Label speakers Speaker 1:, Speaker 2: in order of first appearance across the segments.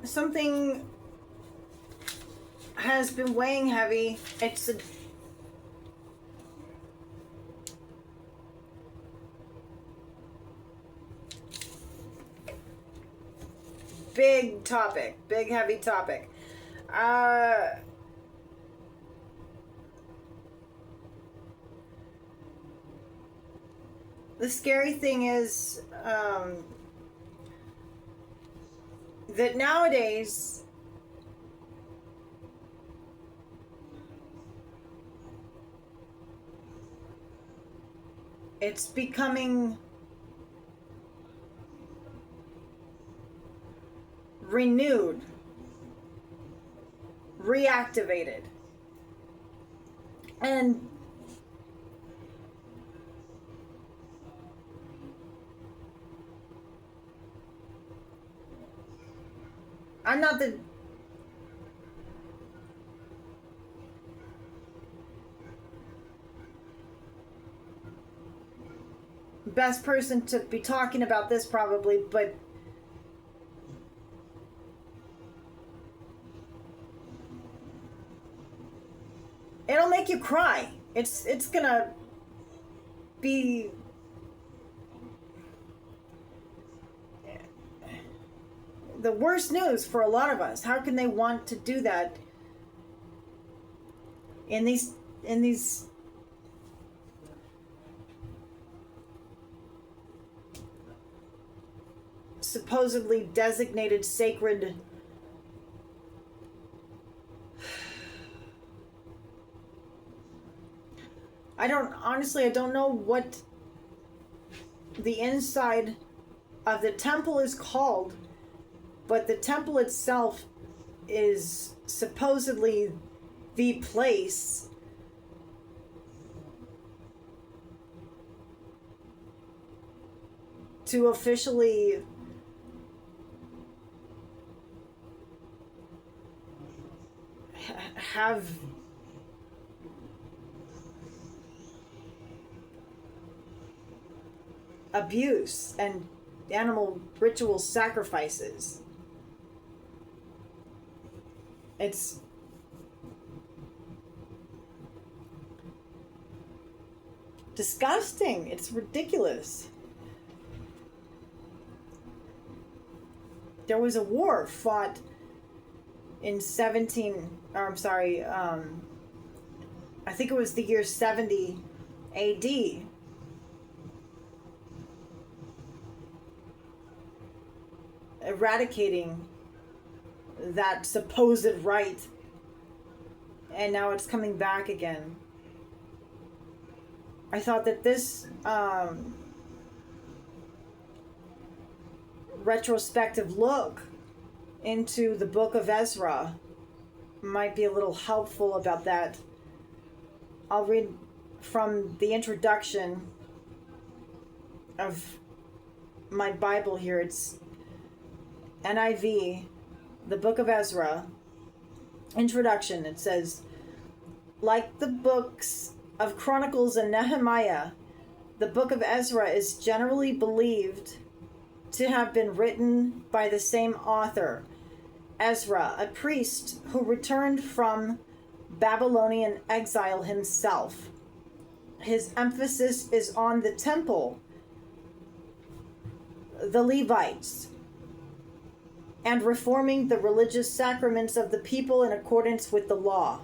Speaker 1: something has been weighing heavy. It's a big topic, big heavy topic. The scary thing is that nowadays it's becoming renewed, reactivated, and I'm not the best person to be talking about this probably, but it'll make you cry. It's gonna be the worst news for a lot of us. How can they want to do that in these supposedly designated sacred I don't know what the inside of the temple is called, but the temple itself is supposedly the place to officially have abuse and animal ritual sacrifices. It's disgusting. It's ridiculous. There was a war fought in I think it was the year 70 AD. Eradicating that supposed right, and now it's coming back again. I thought that this retrospective look into the book of Ezra might be a little helpful about that. I'll read from the introduction of my Bible here. It's NIV, the book of Ezra, introduction. It says, like the books of Chronicles and Nehemiah, the book of Ezra is generally believed to have been written by the same author, Ezra, a priest who returned from Babylonian exile himself. His emphasis is on the temple, the Levites, and reforming the religious sacraments of the people in accordance with the law.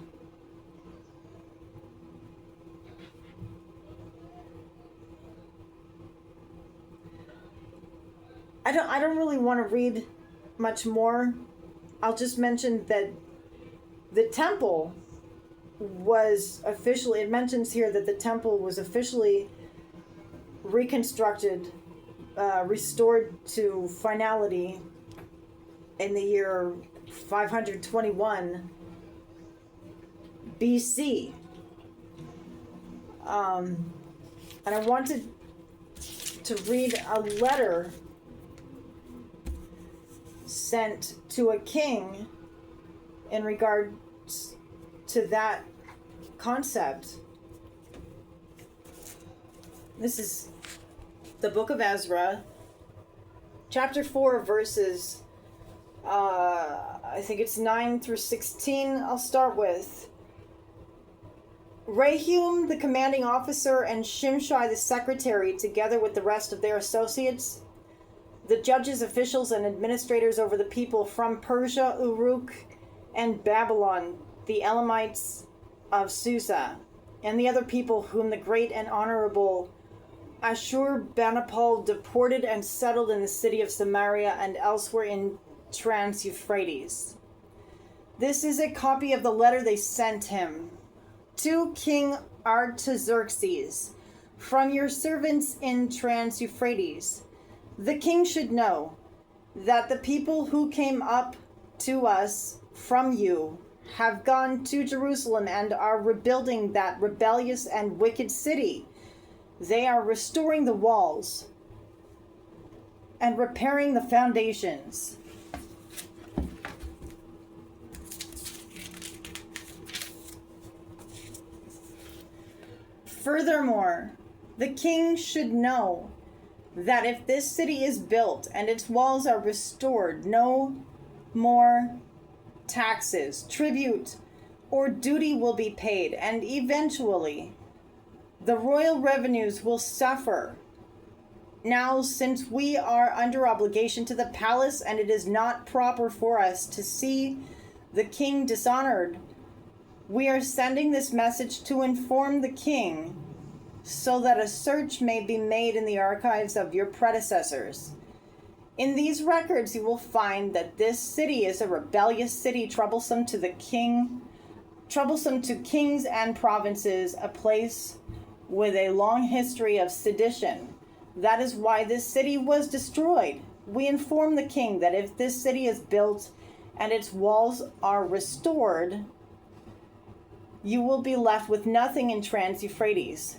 Speaker 1: I don't really want to read much more. I'll just mention that the temple was officially, it mentions here that the temple was officially reconstructed, restored to finality in the year 521 BC. And I wanted to read a letter sent to a king in regards to that concept. This is the book of Ezra, chapter 4, verses I think it's 9 through 16. I'll start with. Rehum, the commanding officer, and Shimshai, the secretary, together with the rest of their associates, the judges, officials, and administrators over the people from Persia, Uruk, and Babylon, the Elamites of Susa, and the other people whom the great and honorable Ashurbanipal deported and settled in the city of Samaria and elsewhere in Trans-Euphrates. This is a copy of the letter they sent him. To King Artaxerxes, from your servants in Trans-Euphrates, the king should know that the people who came up to us from you have gone to Jerusalem and are rebuilding that rebellious and wicked city. They are restoring the walls and repairing the foundations. Furthermore, the king should know that if this city is built and its walls are restored, no more taxes, tribute, or duty will be paid, and eventually the royal revenues will suffer. Now, since we are under obligation to the palace and it is not proper for us to see the king dishonored, we are sending this message to inform the king so that a search may be made in the archives of your predecessors. In these records, you will find that this city is a rebellious city, troublesome to kings and provinces, a place with a long history of sedition. That is why this city was destroyed. We inform the king that if this city is built and its walls are restored, you will be left with nothing in Trans-Euphrates.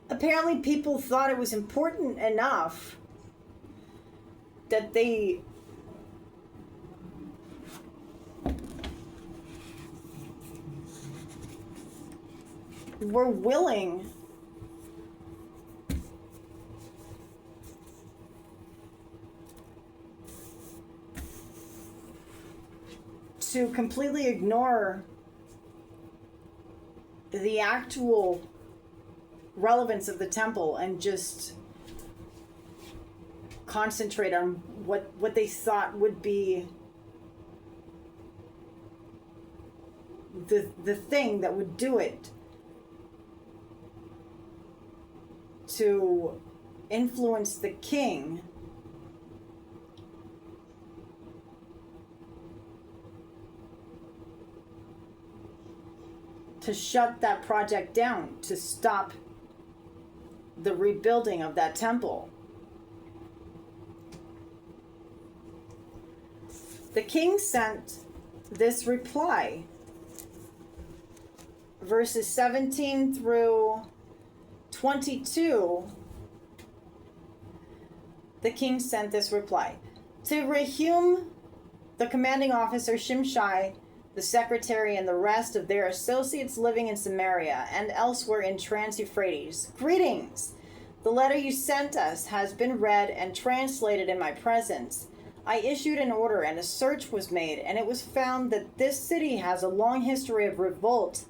Speaker 1: Apparently people thought it was important enough that they were willing to completely ignore the actual relevance of the temple and just concentrate on what they thought would be the thing that would do it to influence the king to shut that project down, to stop the rebuilding of that temple. The king sent this reply, verses 17 through 22. The king sent this reply to Rehum, the commanding officer, Shimshai, the secretary, and the rest of their associates living in Samaria and elsewhere in Trans-Euphrates. Greetings! The letter you sent us has been read and translated in my presence. I issued an order and a search was made, and it was found that this city has a long history of revolt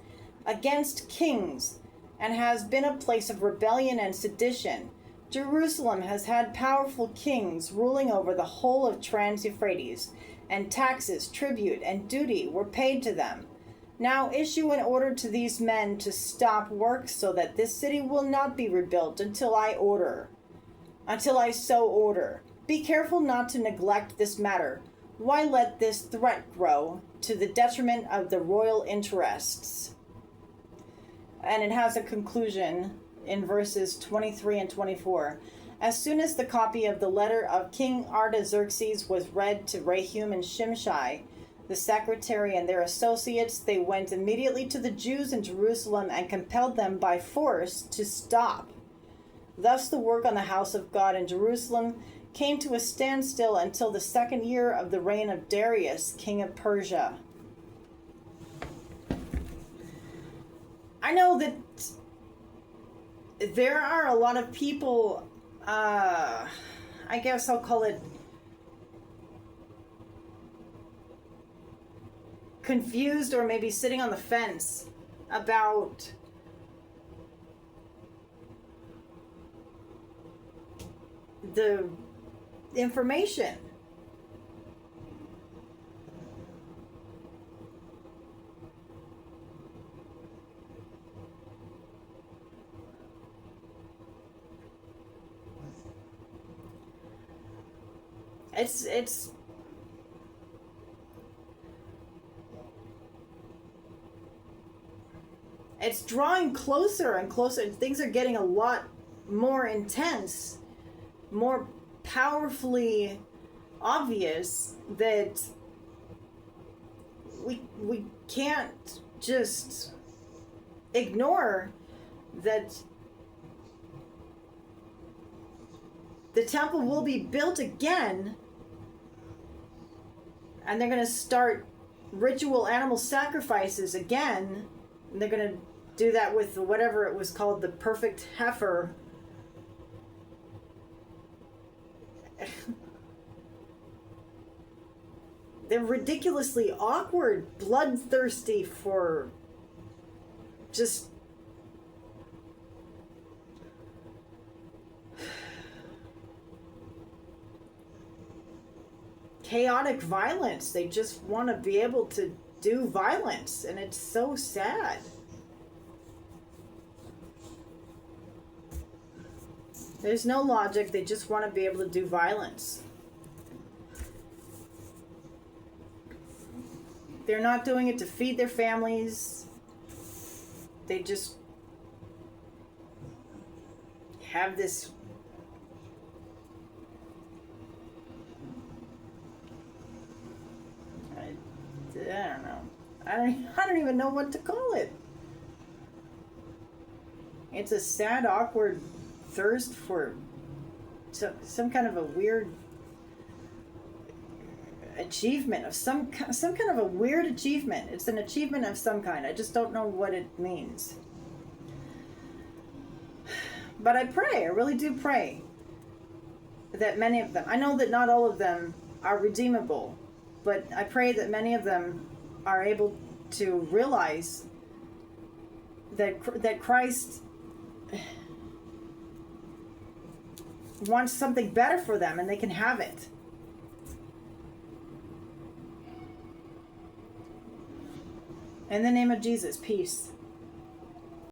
Speaker 1: against kings and has been a place of rebellion and sedition. Jerusalem has had powerful kings ruling over the whole of Trans-Euphrates, and taxes, tribute, and duty were paid to them. Now issue an order to these men to stop work so that this city will not be rebuilt until I so order. Be careful not to neglect this matter. Why let this threat grow to the detriment of the royal interests? And it has a conclusion in verses 23 and 24. As soon as the copy of the letter of King Artaxerxes was read to Rehum and Shimshai, the secretary, and their associates, they went immediately to the Jews in Jerusalem and compelled them by force to stop. Thus the work on the house of God in Jerusalem came to a standstill until the second year of the reign of Darius, king of Persia. I know that there are a lot of people, I guess I'll call it confused, or maybe sitting on the fence about the information. It's drawing closer and closer. Things are getting a lot more intense, more powerfully obvious that we can't just ignore that the temple will be built again, and they're going to start ritual animal sacrifices again, and they're going to do that with whatever it was called, the perfect heifer. They're ridiculously awkward, bloodthirsty for just chaotic violence. They just want to be able to do violence, and it's so sad. There's no logic. They just want to be able to do violence. They're not doing it to feed their families. They just have this I don't know. I don't even know what to call it. It's a sad, awkward thirst for some kind of a weird achievement of some kind of a weird achievement. It's an achievement of some kind. I just don't know what it means. But I pray, I really do pray that many of them, I know that not all of them are redeemable, but I pray that many of them are able to realize that Christ wants something better for them, and they can have it. In the name of Jesus, peace.